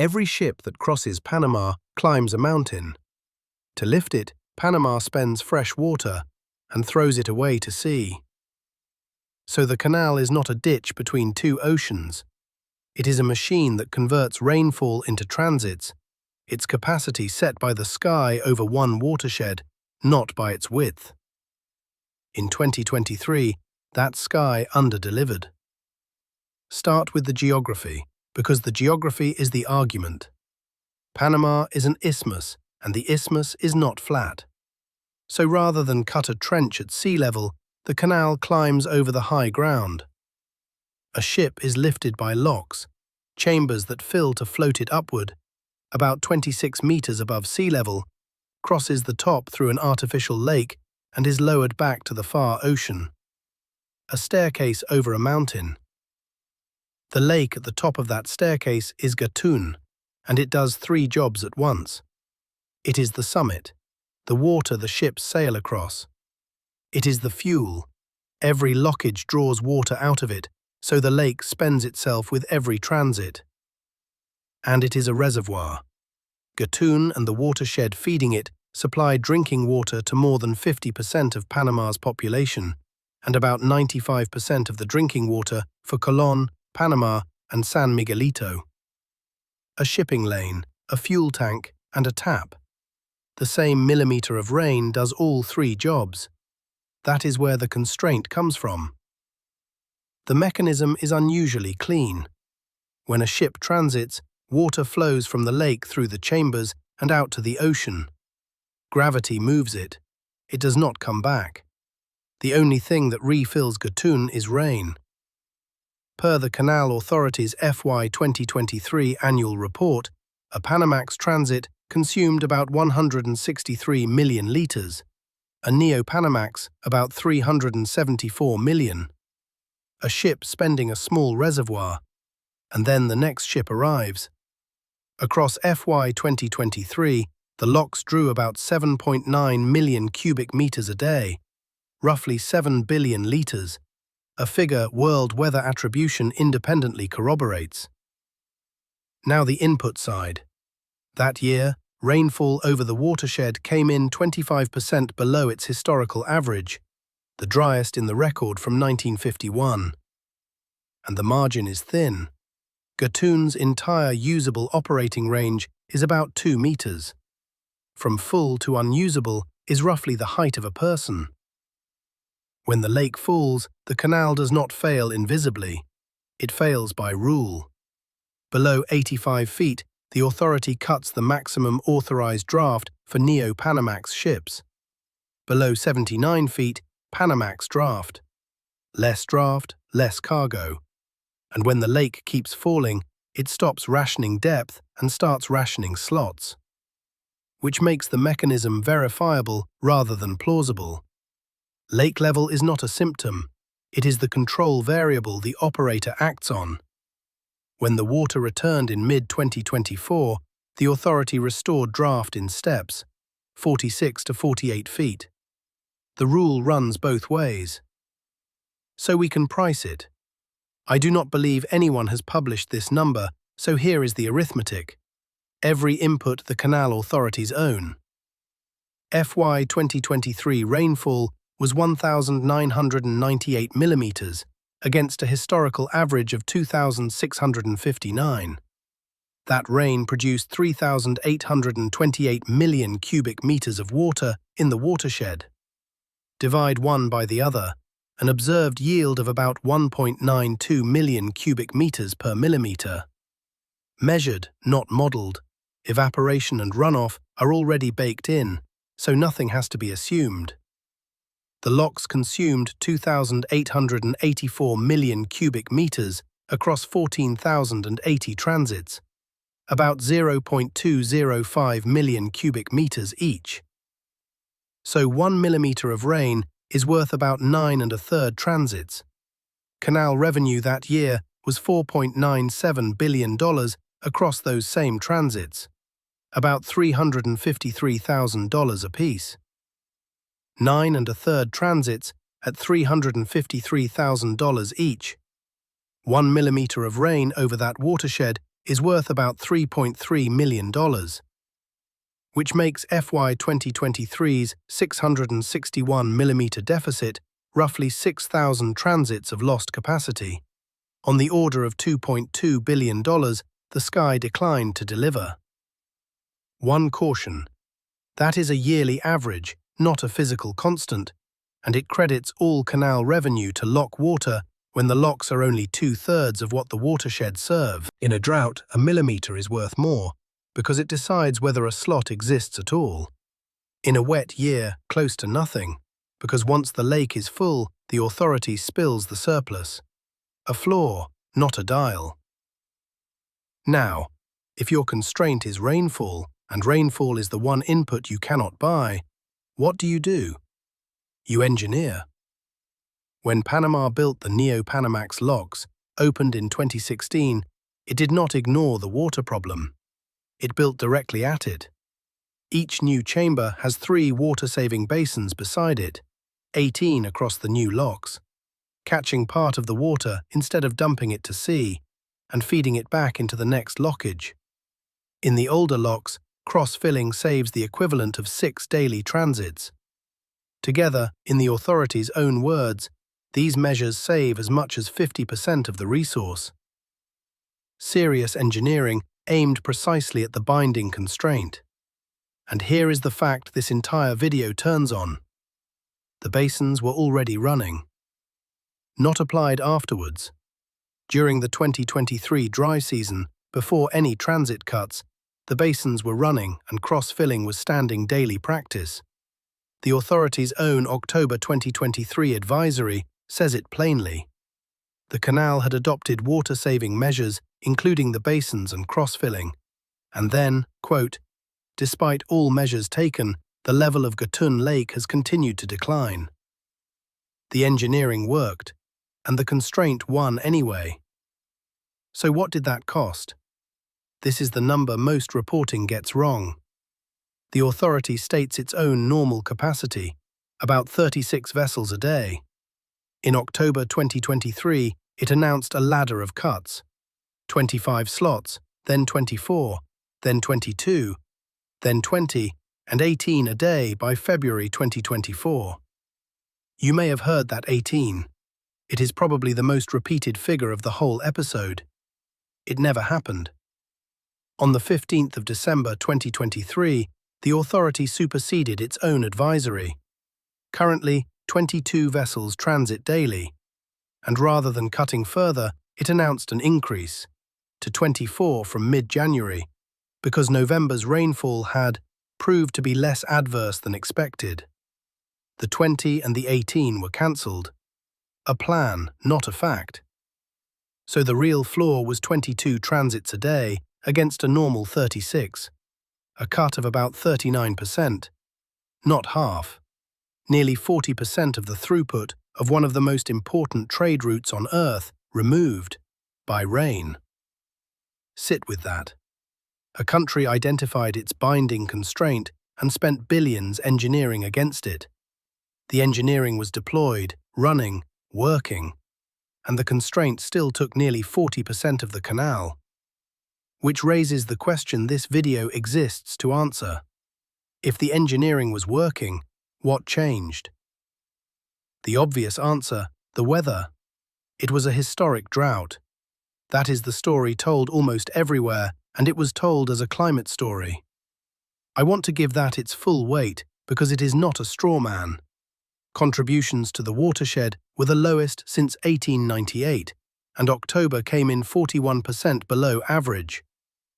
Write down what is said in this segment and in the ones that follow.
Every ship that crosses Panama climbs a mountain. To lift it, Panama spends fresh water and throws it away to sea. So the canal is not a ditch between two oceans. It is a machine that converts rainfall into transits, its capacity set by the sky over one watershed, not by its width. In 2023, that sky underdelivered. Start with the geography, because the geography is the argument. Panama is an isthmus, and the isthmus is not flat. So rather than cut a trench at sea level, the canal climbs over the high ground. A ship is lifted by locks, chambers that fill to float it upward, about 26 meters above sea level, crosses the top through an artificial lake and is lowered back to the far ocean. A staircase over a mountain. The lake at the top of that staircase is Gatun, and it does three jobs at once. It is the summit, the water the ships sail across. It is the fuel. Every lockage draws water out of it, so the lake spends itself with every transit. And it is a reservoir. Gatun and the watershed feeding it supply drinking water to more than 50% of Panama's population, and about 95% of the drinking water for Colón, Panama, and San Miguelito. A shipping lane, a fuel tank, and a tap. The same millimetre of rain does all three jobs. That is where the constraint comes from. The mechanism is unusually clean. When a ship transits, water flows from the lake through the chambers and out to the ocean. Gravity moves it. It does not come back. The only thing that refills Gatun is rain. Per the Canal Authority's FY 2023 annual report, a Panamax transit consumed about 163 million litres, a Neo-Panamax about 374 million. A ship spending a small reservoir, and then the next ship arrives. Across FY 2023, the locks drew about 7.9 million cubic meters a day, roughly 7 billion litres, a figure World Weather Attribution independently corroborates. Now the input side. That year, rainfall over the watershed came in 25% below its historical average, the driest in the record from 1951. And the margin is thin. Gatun's entire usable operating range is about 2 meters. From full to unusable is roughly the height of a person. When the lake falls, the canal does not fail invisibly. It fails by rule. Below 85 feet, the authority cuts the maximum authorized draft for Neo-Panamax ships. Below 79 feet, Panamax draft. Less draft, less cargo. And when the lake keeps falling, it stops rationing depth and starts rationing slots, which makes the mechanism verifiable rather than plausible. Lake level is not a symptom. It is the control variable the operator acts on. When the water returned in mid-2024, the authority restored draft in steps, 46 to 48 feet. The rule runs both ways. So we can price it. I do not believe anyone has published this number, so here is the arithmetic. Every input the canal authorities own. FY 2023 rainfall was 1,998 millimetres, against a historical average of 2,659. That rain produced 3,828 million cubic metres of water in the watershed. Divide one by the other, an observed yield of about 1.92 million cubic metres per millimetre. Measured, not modelled, evaporation and runoff are already baked in, so nothing has to be assumed. The locks consumed 2,884 million cubic metres across 14,080 transits, about 0.205 million cubic metres each. So 1 millimetre of rain is worth about 9 1/3 transits. Canal revenue that year was $4.97 billion across those same transits, about $353,000 apiece. 9 1/3 transits at $353,000 each. 1 millimetre of rain over that watershed is worth about $3.3 million, which makes FY 2023's 661mm deficit roughly 6,000 transits of lost capacity. On the order of $2.2 billion, the sky declined to deliver. One caution: that is a yearly average, not a physical constant, and it credits all canal revenue to lock water when the locks are only 2/3 of what the watershed serve. In a drought, a millimetre is worth more, because it decides whether a slot exists at all. In a wet year, close to nothing, because once the lake is full, the authority spills the surplus. A floor, not a dial. Now, if your constraint is rainfall, and rainfall is the one input you cannot buy, what do? You engineer. When Panama built the Neo-Panamax locks, opened in 2016, it did not ignore the water problem. It built directly at it. Each new chamber has 3 water-saving basins beside it, 18 across the new locks, catching part of the water instead of dumping it to sea and feeding it back into the next lockage. In the older locks, cross-filling saves the equivalent of 6 daily transits. Together, in the authority's own words, these measures save as much as 50% of the resource. Serious engineering aimed precisely at the binding constraint. And here is the fact this entire video turns on. The basins were already running. Not applied afterwards. During the 2023 dry season, before any transit cuts, the basins were running and cross-filling was standing daily practice. The authority's own October 2023 advisory says it plainly. The canal had adopted water-saving measures, including the basins and cross-filling. And then, quote, "Despite all measures taken, the level of Gatun Lake has continued to decline." The engineering worked, and the constraint won anyway. So what did that cost? This is the number most reporting gets wrong. The authority states its own normal capacity, about 36 vessels a day. In October 2023, it announced a ladder of cuts: 25 slots, then 24, then 22, then 20, and 18 a day by February 2024. You may have heard that 18. It is probably the most repeated figure of the whole episode. It never happened. On the 15th of December 2023, the authority superseded its own advisory. Currently, 22 vessels transit daily, and rather than cutting further, it announced an increase to 24 from mid-January, because November's rainfall had proved to be less adverse than expected. The 20 and the 18 were cancelled. A plan, not a fact. So the real floor was 22 transits a day against a normal 36, a cut of about 39%, not half. Nearly 40% of the throughput of one of the most important trade routes on Earth removed by rain. Sit with that. A country identified its binding constraint and spent billions engineering against it. The engineering was deployed, running, working, and the constraint still took nearly 40% of the canal. Which raises the question this video exists to answer. If the engineering was working, what changed? The obvious answer: the weather. It was a historic drought. That is the story told almost everywhere, and it was told as a climate story. I want to give that its full weight because it is not a straw man. Contributions to the watershed were the lowest since 1898, and October came in 41% below average,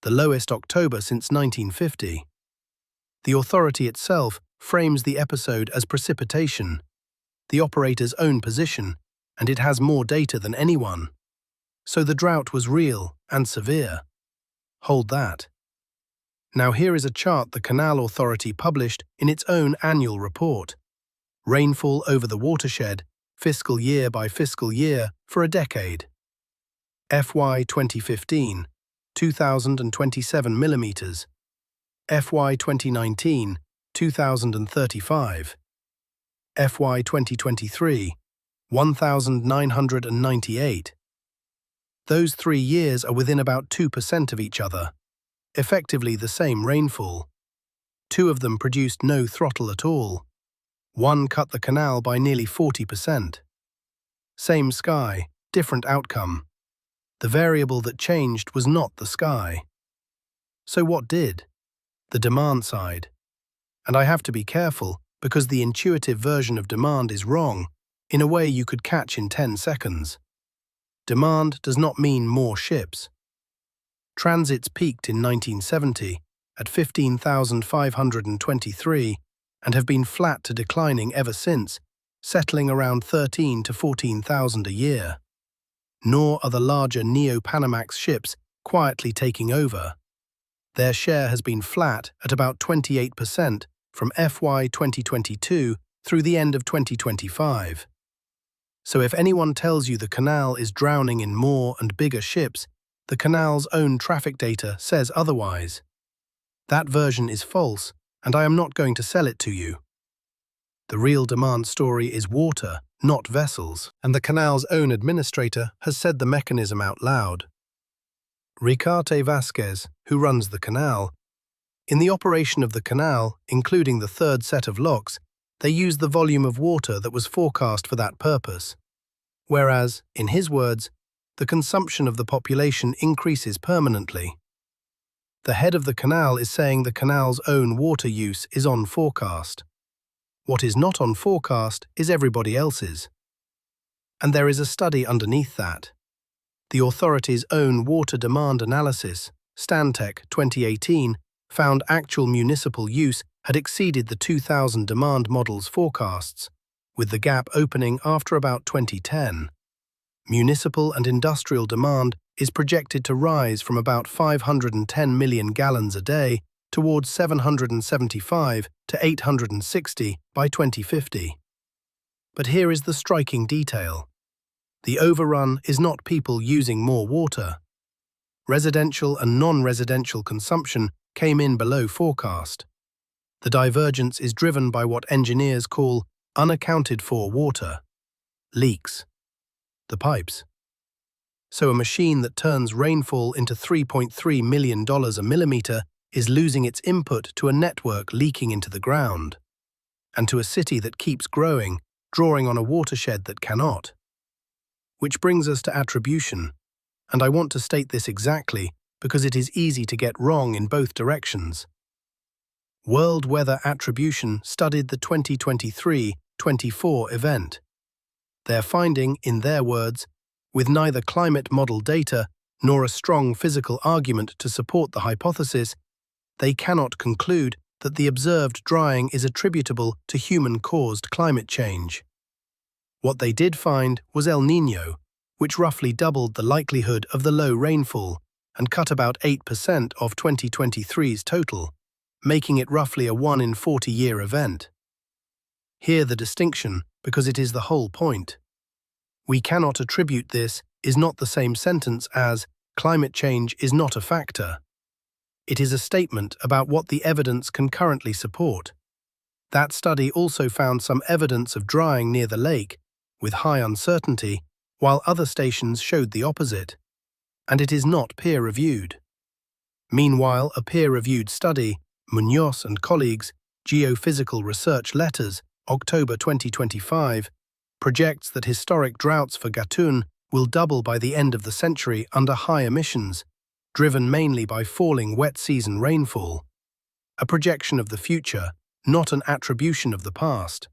the lowest October since 1950. The authority itself frames the episode as precipitation, the operator's own position, and it has more data than anyone. So the drought was real and severe. Hold that. Now here is a chart the Canal Authority published in its own annual report. Rainfall over the watershed, fiscal year by fiscal year, for a decade. FY 2015, 2,027 millimetres. FY 2019, 2,035. FY 2023, 1,998. Those 3 years are within about 2% of each other, effectively the same rainfall. 2 of them produced no throttle at all. 1 cut the canal by nearly 40%. Same sky, different outcome. The variable that changed was not the sky. So what did? The demand side. And I have to be careful because the intuitive version of demand is wrong in a way you could catch in 10 seconds. Demand does not mean more ships. Transits peaked in 1970 at 15,523 and have been flat to declining ever since, settling around 13 to 14,000 a year. Nor are the larger Neo-Panamax ships quietly taking over. Their share has been flat at about 28% from FY 2022 through the end of 2025. So if anyone tells you the canal is drowning in more and bigger ships, the canal's own traffic data says otherwise. That version is false, and I am not going to sell it to you. The real demand story is water, not vessels, and the canal's own administrator has said the mechanism out loud. Ricarte Vasquez, who runs the canal, in the operation of the canal, including the 3rd set of locks, they use the volume of water that was forecast for that purpose. Whereas, in his words, the consumption of the population increases permanently. The head of the canal is saying the canal's own water use is on forecast. What is not on forecast is everybody else's. And there is a study underneath that. The authority's own water demand analysis, Stantec 2018, found actual municipal use had exceeded the 2000 demand model's forecasts, with the gap opening after about 2010. Municipal and industrial demand is projected to rise from about 510 million gallons a day towards 775 to 860 by 2050. But here is the striking detail. The overrun is not people using more water. Residential and non-residential consumption came in below forecast. The divergence is driven by what engineers call unaccounted-for water. Leaks. The pipes. So a machine that turns rainfall into $3.3 million a millimetre is losing its input to a network leaking into the ground, and to a city that keeps growing, drawing on a watershed that cannot. Which brings us to attribution, and I want to state this exactly because it is easy to get wrong in both directions. World Weather Attribution studied the 2023-24 event. Their finding, in their words, with neither climate model data nor a strong physical argument to support the hypothesis, they cannot conclude that the observed drying is attributable to human-caused climate change. What they did find was El Niño, which roughly doubled the likelihood of the low rainfall and cut about 8% of 2023's total, making it roughly a 1 in 40-year event. Hear the distinction, because it is the whole point. We cannot attribute this is not the same sentence as climate change is not a factor. It is a statement about what the evidence can currently support. That study also found some evidence of drying near the lake, with high uncertainty, while other stations showed the opposite. And it is not peer-reviewed. Meanwhile, a peer-reviewed study, Munoz and colleagues, Geophysical Research Letters, October 2025, projects that historic droughts for Gatun will double by the end of the century under high emissions, driven mainly by falling wet season rainfall. A projection of the future, not an attribution of the past.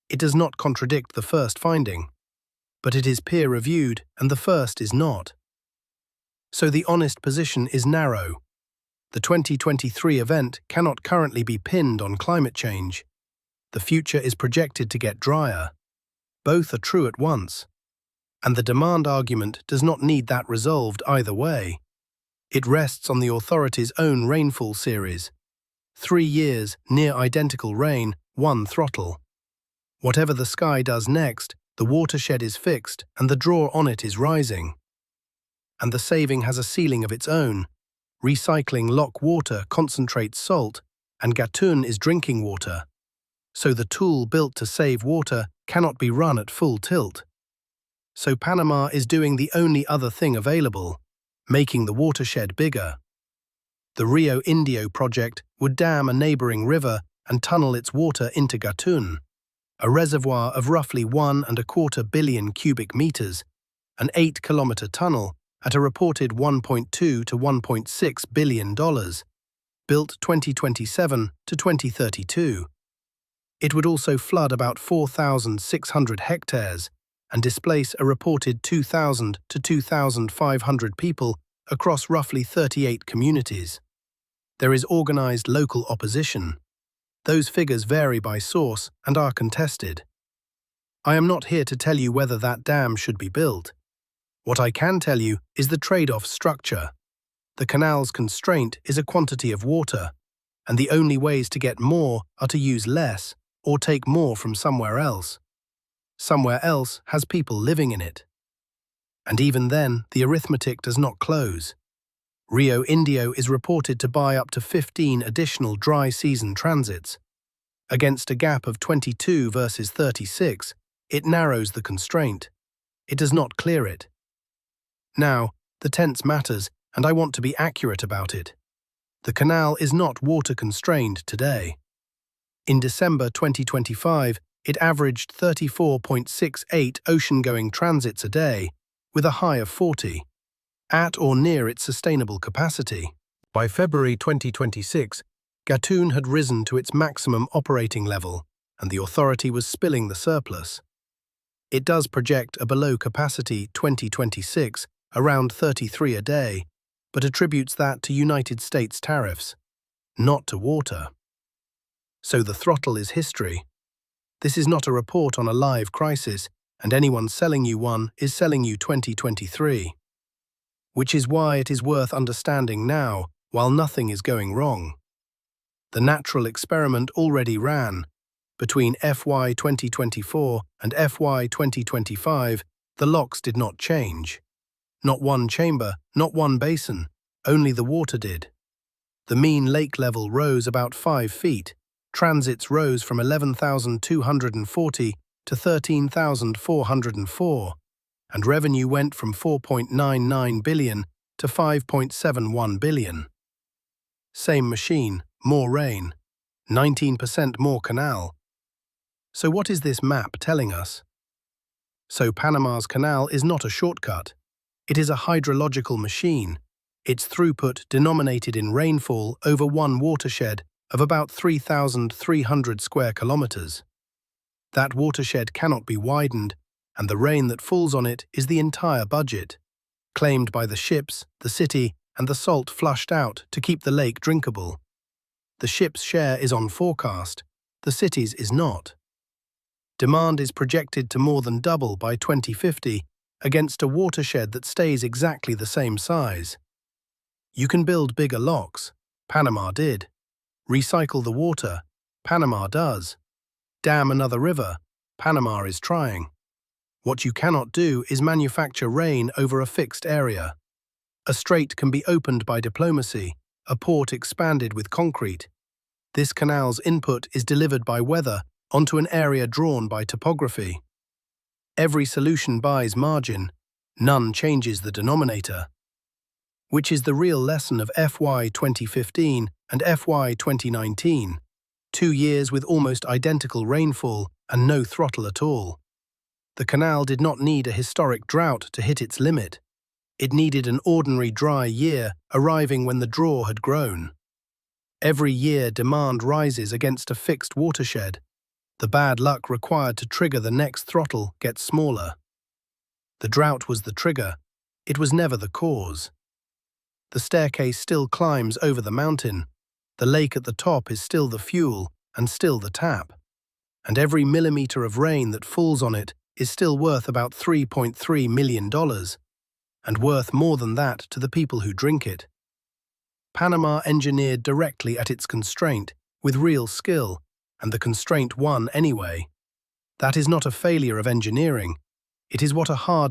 It does not contradict the first finding, but it is peer-reviewed and the first is not. So the honest position is narrow. The 2023 event cannot currently be pinned on climate change. The future is projected to get drier. Both are true at once. And the demand argument does not need that resolved either way. It rests on the authority's own rainfall series. 3 years, near identical rain, 1 throttle. Whatever the sky does next, the watershed is fixed and the draw on it is rising. And the saving has a ceiling of its own. Recycling lock water concentrates salt, and Gatun is drinking water. So the tool built to save water cannot be run at full tilt. So Panama is doing the only other thing available, making the watershed bigger. The Rio Indio project would dam a neighboring river and tunnel its water into Gatun, a reservoir of roughly 1.25 billion cubic meters, an 8-kilometer tunnel at a reported $1.2 to $1.6 billion, built 2027 to 2032. It would also flood about 4,600 hectares and displace a reported 2,000 to 2,500 people across roughly 38 communities. There is organized local opposition. Those figures vary by source and are contested. I am not here to tell you whether that dam should be built. What I can tell you is the trade-off structure. The canal's constraint is a quantity of water, and the only ways to get more are to use less or take more from somewhere else. Somewhere else has people living in it. And even then, the arithmetic does not close. Rio Indio is reported to buy up to 15 additional dry season transits. Against a gap of 22 versus 36, it narrows the constraint. It does not clear it. Now, the tense matters, and I want to be accurate about it. The canal is not water-constrained today. In December 2025, it averaged 34.68 ocean-going transits a day, with a high of 40, at or near its sustainable capacity. By February 2026, Gatun had risen to its maximum operating level, and the authority was spilling the surplus. It does project a below-capacity 2026, around 33 a day, but attributes that to United States tariffs, not to water. So the throttle is history. This is not a report on a live crisis, and anyone selling you one is selling you 2023. Which is why it is worth understanding now, while nothing is going wrong. The natural experiment already ran. Between FY 2024 and FY 2025, the locks did not change. Not one chamber, not one basin, only the water did. The mean lake level rose about 5 feet, transits rose from 11,240 to 13,404, and revenue went from 4.99 billion to 5.71 billion. Same machine, more rain, 19% more canal. So what is this map telling us? So Panama's canal is not a shortcut. It is a hydrological machine, its throughput denominated in rainfall over one watershed of about 3,300 square kilometers. That watershed cannot be widened, and the rain that falls on it is the entire budget, claimed by the ships, the city, and the salt flushed out to keep the lake drinkable. The ship's share is on forecast, the city's is not. Demand is projected to more than double by 2050 against a watershed that stays exactly the same size. You can build bigger locks, Panama did. Recycle the water, Panama does. Dam another river, Panama is trying. What you cannot do is manufacture rain over a fixed area. A strait can be opened by diplomacy, a port expanded with concrete. This canal's input is delivered by weather onto an area drawn by topography. Every solution buys margin, none changes the denominator. Which is the real lesson of FY 2015 and FY 2019, 2 years with almost identical rainfall and no throttle at all. The canal did not need a historic drought to hit its limit. It needed an ordinary dry year arriving when the draw had grown. Every year demand rises against a fixed watershed. The bad luck required to trigger the next throttle gets smaller. The drought was the trigger. It was never the cause. The staircase still climbs over the mountain. The lake at the top is still the fuel and still the tap. And every millimetre of rain that falls on it is still worth about $3.3 million, and worth more than that to the people who drink it. Panama engineered directly at its constraint, with real skill, and the constraint won anyway. That is not a failure of engineering. It is what a hard